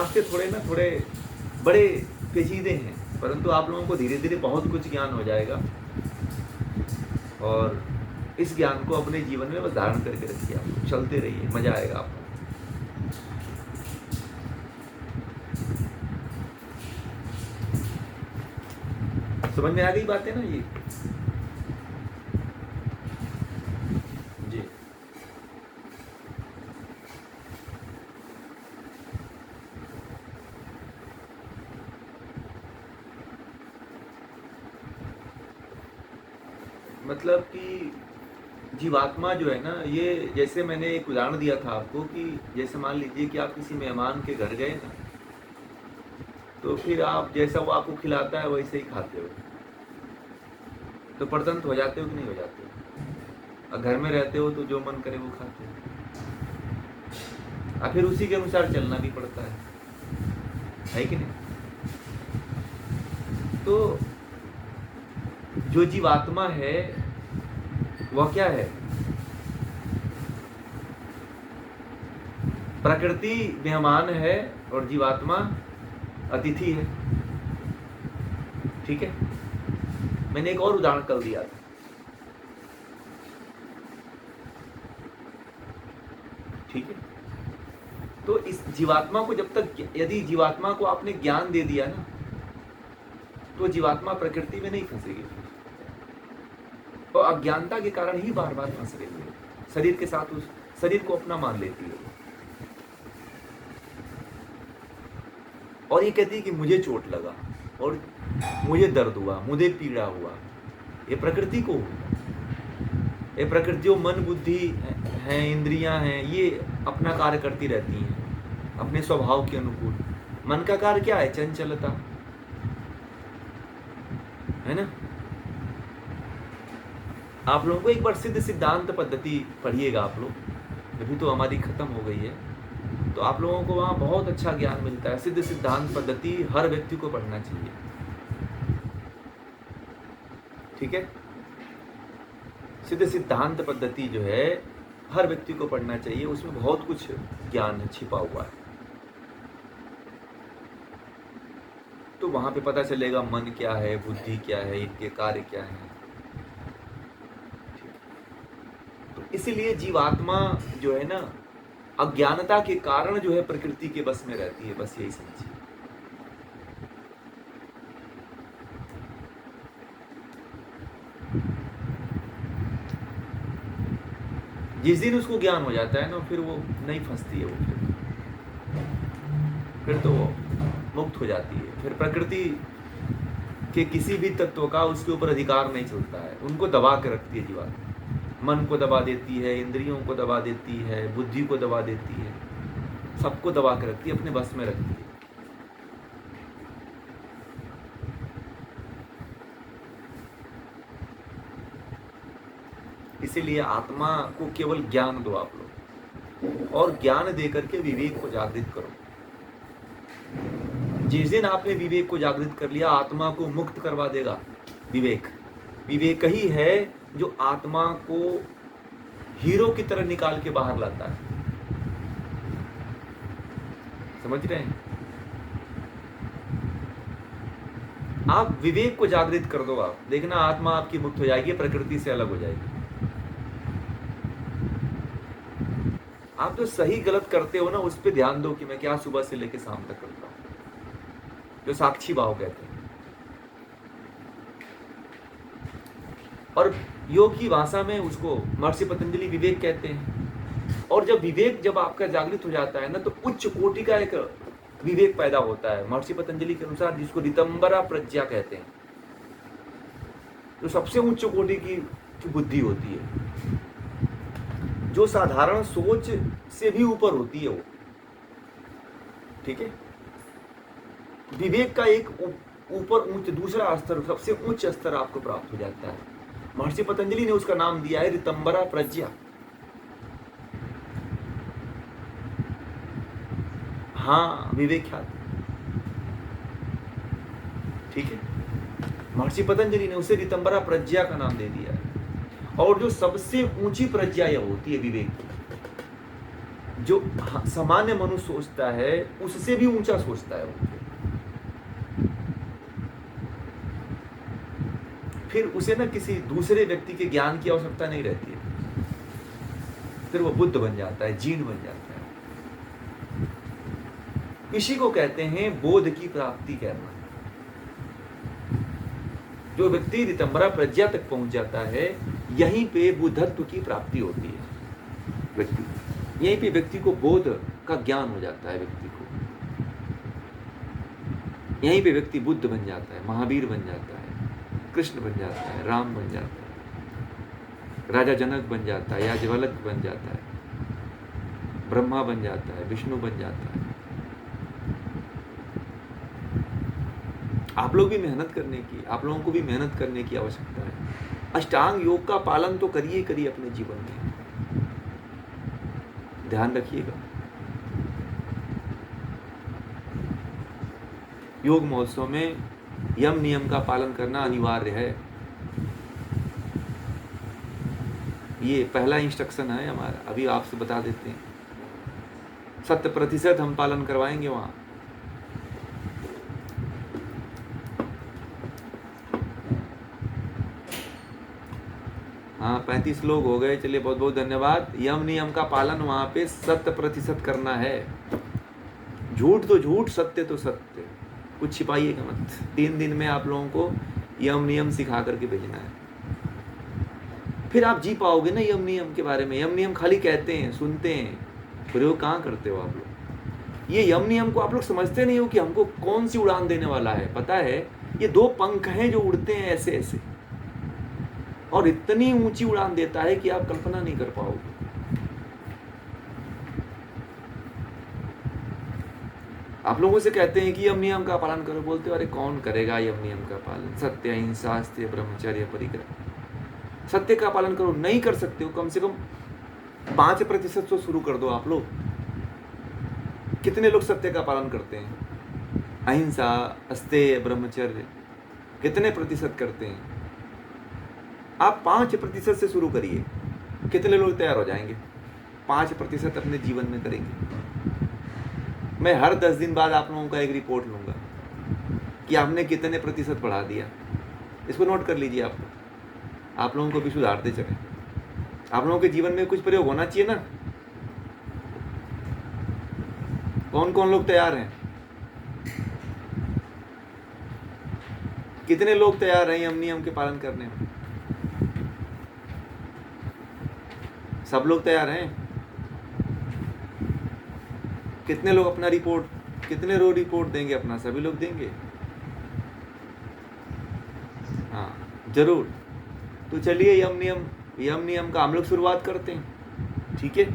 रास्ते थोड़े बड़े पेचीदे हैं, परंतु आप लोगों को धीरे धीरे बहुत कुछ ज्ञान हो जाएगा और इस ज्ञान को अपने जीवन में बस धारण करके रखिए। आप चलते रहिए, मजा आएगा आपको। समझ में आ गई बात है ना ये? जी। मतलब कि जीवात्मा जो है ना, ये जैसे मैंने एक उदाहरण दिया था आपको कि जैसे मान लीजिए कि आप किसी मेहमान के घर गए ना, तो फिर आप जैसा वो आपको खिलाता है वैसे ही खाते हो, तो प्रतंत्र हो जाते हो कि नहीं हो जाते हो? और घर में रहते हो तो जो मन करे वो खाते हो, और फिर उसी के अनुसार चलना भी पड़ता है कि नहीं? तो जो जीवात्मा है वह क्या है? प्रकृति मेहमान है और जीवात्मा अतिथि है। ठीक है, मैंने एक और उदाहरण कल दिया था। ठीक है, तो इस जीवात्मा को जब तक, यदि जीवात्मा को आपने ज्ञान दे दिया ना, तो जीवात्मा प्रकृति में नहीं फंसेगी, तो अज्ञानता के कारण ही बार बार फंस रही है, शरीर के साथ उस शरीर को अपना मान लेती है और ये कहती है कि मुझे चोट लगा और मुझे दर्द हुआ, मुझे पीड़ा हुआ। ये प्रकृति को हुआ, ये प्रकृति जो मन बुद्धि है, इंद्रियां हैं, ये अपना कार्य करती रहती हैं अपने स्वभाव के अनुकूल। मन का कार्य क्या है? चंचलता है ना। आप लोगों को एक बार सिद्ध सिद्धांत पद्धति पढ़िएगा आप लोग, अभी तो हमारी खत्म हो गई है, तो आप लोगों को वहाँ बहुत अच्छा ज्ञान मिलता है। सिद्ध सिद्धांत पद्धति हर व्यक्ति को पढ़ना चाहिए। ठीक है, सिद्ध सिद्धांत पद्धति जो है हर व्यक्ति को पढ़ना चाहिए, उसमें बहुत कुछ ज्ञान छिपा हुआ है। तो वहां पे पता चलेगा मन क्या है, बुद्धि क्या है, इनके कार्य क्या है। तो इसीलिए जीवात्मा जो है ना, अज्ञानता के कारण जो है प्रकृति के बस में रहती है, बस यही समझिए। जिस दिन उसको ज्ञान हो जाता है ना, फिर वो नहीं फंसती है, वो फिर तो वो मुक्त हो जाती है। फिर प्रकृति के किसी भी तत्व का उसके ऊपर अधिकार नहीं चलता है, उनको दबा के रखती है जीवात्मा। मन को दबा देती है, इंद्रियों को दबा देती है, बुद्धि को दबा देती है, सबको दबा के रखती है, अपने बस में रखती है। इसीलिए आत्मा को केवल ज्ञान दो आप लोग, और ज्ञान देकर के विवेक को जागृत करो। जिस दिन आपने विवेक को जागृत कर लिया, आत्मा को मुक्त करवा देगा विवेक। विवेक ही है जो आत्मा को हीरो की तरह निकाल के बाहर लाता है। समझ रहे हैं? आप विवेक को जागृत कर दो, आप देखना आत्मा आपकी मुक्त हो जाएगी, प्रकृति से अलग हो जाएगी। आप जो सही गलत करते हो ना, उस पर ध्यान दो कि मैं क्या सुबह से लेकर शाम तक करता हूं, जो साक्षी भाव कहते हैं। और योग की भाषा में उसको महर्षि पतंजलि विवेक कहते हैं। और जब विवेक जब आपका जागृत हो जाता है ना, तो उच्च कोटि का एक विवेक पैदा होता है। महर्षि पतंजलि के अनुसार जिसको रितंबरा प्रज्ञा कहते हैं, जो सबसे उच्च कोटि की बुद्धि होती है, जो साधारण सोच से भी ऊपर होती है वो। ठीक है, विवेक का एक ऊपर उच्च दूसरा स्तर, सबसे उच्च स्तर आपको प्राप्त हो जाता है। महर्षि पतंजलि ने उसका नाम दिया है रितंबरा प्रज्ञा। हाँ, विवेक ख्याति। ठीक है, महर्षि पतंजलि ने उसे रितंबरा प्रज्ञा का नाम दे दिया है। और जो सबसे ऊंची प्रज्ञा यह होती है विवेक की, जो सामान्य मनुष्य सोचता है उससे भी ऊंचा सोचता है वो। फिर उसे ना किसी दूसरे व्यक्ति के ज्ञान की आवश्यकता नहीं रहती है, फिर वो बुद्ध बन जाता है, जीन बन जाता है। इसी को कहते हैं बोध की प्राप्ति करना। जो व्यक्ति ऋतंभरा प्रज्ञा तक पहुंच जाता है, यहीं पे बुद्धत्व की प्राप्ति होती है व्यक्ति, यहीं पे व्यक्ति को बोध का ज्ञान हो जाता है व्यक्ति को, यहीं पे व्यक्ति बुद्ध बन जाता है, महावीर बन जाता है, कृष्ण बन जाता है, राम बन जाता है, राजा जनक बन जाता है, याज्ञवल्क्य बन जाता है, ब्रह्मा बन जाता है, विष्णु बन जाता है। आप लोग भी मेहनत करने की, आप लोगों को भी मेहनत करने की आवश्यकता है। अष्टांग योग का पालन तो करिए अपने जीवन में, ध्यान रखिएगा। योग महोत्सव में यम नियम का पालन करना अनिवार्य है। ये पहला इंस्ट्रक्शन है हमारा, अभी आपसे बता देते हैं। 100% हम पालन करवाएंगे वहाँ। हाँ, 35 लोग हो गए, चलिए बहुत बहुत धन्यवाद। यम नियम का पालन वहाँ पे 100% करना है। झूठ तो झूठ, सत्य तो सत्य, कुछ छिपाइएगा मत। 3 दिन में आप लोगों को यम नियम सिखा करके भेजना है, फिर आप जी पाओगे ना यम नियम के बारे में। यम नियम खाली कहते हैं, सुनते हैं, प्रयोग कहाँ करते हो आप लोग। ये यम नियम को आप लोग समझते नहीं हो कि हमको कौन सी उड़ान देने वाला है। पता है, ये 2 पंख हैं जो उड़ते हैं ऐसे ऐसे, और इतनी ऊंची उड़ान देता है कि आप कल्पना नहीं कर पाओगे। आप लोगों से कहते हैं कि यम नियम का पालन करो, बोलते हो अरे कौन करेगा यम नियम का पालन। सत्य, अहिंसा, अस्तेय, ब्रह्मचर्य, परिग्रह। सत्य का पालन करो, नहीं कर सकते हो, कम से कम 5% तो शुरू कर दो आप लोग। कितने लोग सत्य का पालन करते हैं? अहिंसा, अस्तेय, ब्रह्मचर्य कितने प्रतिशत करते हैं? आप 5% से शुरू करिए, कितने लोग तैयार हो जाएंगे? 5% अपने जीवन में करेंगे। मैं हर 10 दिन बाद आप लोगों का एक रिपोर्ट लूंगा कि आपने कितने प्रतिशत बढ़ा दिया। इसको नोट कर लीजिए आप लोगों को भी सुधारते चले। आप लोगों के जीवन में कुछ प्रयोग होना चाहिए ना। कौन कौन लोग तैयार हैं? कितने लोग तैयार हैं यम नियम के पालन करने में? सब लोग तैयार हैं? कितने लोग अपना रिपोर्ट, कितने रो रिपोर्ट देंगे अपना? सभी लोग देंगे? हाँ जरूर। तो चलिए यम नियम का हम लोग शुरुआत करते हैं, ठीक है?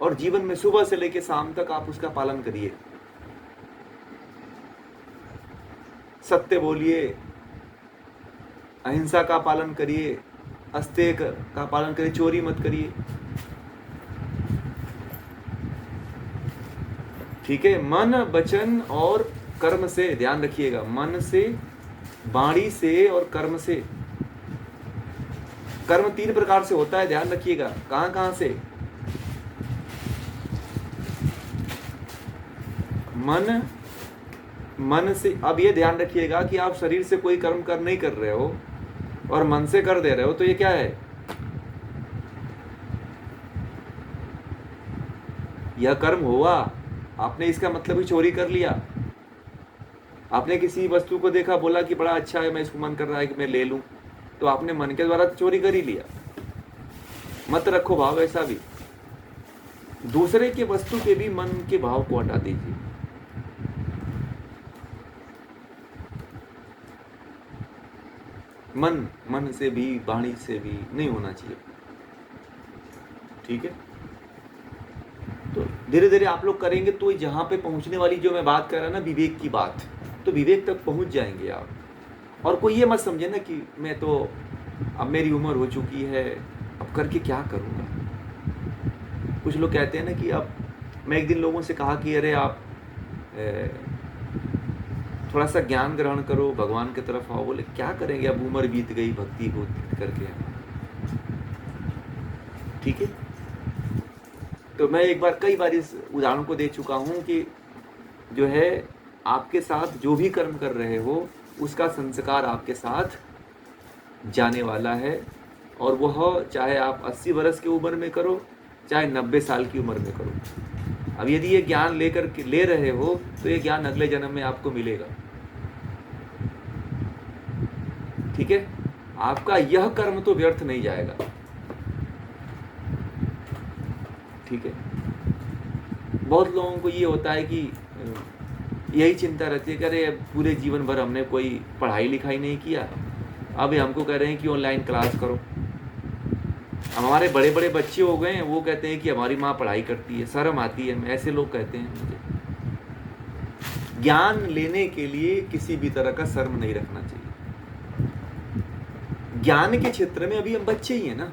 और जीवन में सुबह से लेकर शाम तक आप उसका पालन करिए। सत्य बोलिए, अहिंसा का पालन करिए, अस्तेय का पालन करिए, चोरी मत करिए, ठीक है? मन, वचन और कर्म से, ध्यान रखिएगा, मन से, वाणी से और कर्म से। कर्म 3 प्रकार से होता है, ध्यान रखिएगा। कहां कहां से? मन से। अब ये ध्यान रखिएगा कि आप शरीर से कोई कर्म नहीं कर रहे हो और मन से कर दे रहे हो, तो ये क्या है? यह कर्म हुआ। आपने इसका मतलब ही चोरी कर लिया। आपने किसी वस्तु को देखा, बोला कि बड़ा अच्छा है, मैं इसको मन कर रहा है कि मैं ले लूं, तो आपने मन के द्वारा चोरी कर ही लिया। मत रखो भाव ऐसा भी। दूसरे के वस्तु के भी मन के भाव को हटा दीजिए। मन से भी, वाणी से भी नहीं होना चाहिए, ठीक है? तो धीरे धीरे आप लोग करेंगे तो जहां पे पहुंचने वाली जो मैं बात कर रहा ना, विवेक की बात, तो विवेक तक पहुंच जाएंगे आप। और कोई ये मत समझे ना कि मैं तो, अब मेरी उम्र हो चुकी है, अब करके क्या करूँगा। कुछ लोग कहते हैं ना कि अब, मैं एक दिन लोगों से कहा कि अरे आप थोड़ा सा ज्ञान ग्रहण करो, भगवान की तरफ आओ। बोले क्या करेंगे, अब उम्र बीत गई, भक्ति को करके, ठीक है? तो मैं एक बार कई बार इस उदाहरण को दे चुका हूँ कि जो है आपके साथ जो भी कर्म कर रहे हो उसका संस्कार आपके साथ जाने वाला है, और वह चाहे आप 80 वर्ष की उम्र में करो चाहे 90 साल की उम्र में करो। अब यदि ये ज्ञान ले रहे हो तो ये ज्ञान अगले जन्म में आपको मिलेगा। ठीक है, आपका यह कर्म तो व्यर्थ नहीं जाएगा। ठीक है, बहुत लोगों को ये होता है कि यही चिंता रहती है कि अरे पूरे जीवन भर हमने कोई पढ़ाई लिखाई नहीं किया, अब हमको कह रहे हैं कि ऑनलाइन क्लास करो। हमारे बड़े बड़े बच्चे हो गए हैं, वो कहते हैं कि हमारी माँ पढ़ाई करती है, शर्म आती है, ऐसे लोग कहते हैं मुझे। ज्ञान लेने के लिए किसी भी तरह का शर्म नहीं रखना चाहिए। ज्ञान के क्षेत्र में अभी हम बच्चे ही हैं ना।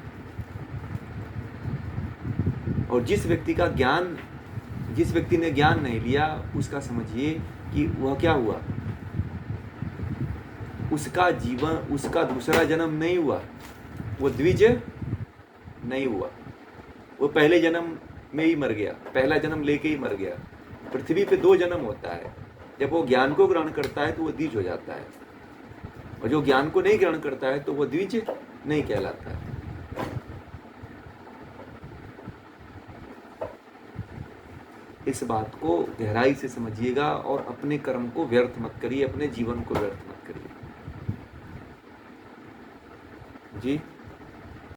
और जिस व्यक्ति ने ज्ञान नहीं लिया उसका समझिए कि वह क्या हुआ, उसका जीवन, उसका दूसरा जन्म नहीं हुआ, वो द्विज नहीं हुआ, वो पहले जन्म में ही मर गया, पहला जन्म लेके ही मर गया। पृथ्वी पे 2 जन्म होता है, जब वो ज्ञान को ग्रहण करता है तो वो द्विज हो जाता है, और जो ज्ञान को नहीं ग्रहण करता है तो वो द्विज नहीं कहलाता है। इस बात को गहराई से समझिएगा और अपने कर्म को व्यर्थ मत करिए, अपने जीवन को व्यर्थ मत करिए। जी।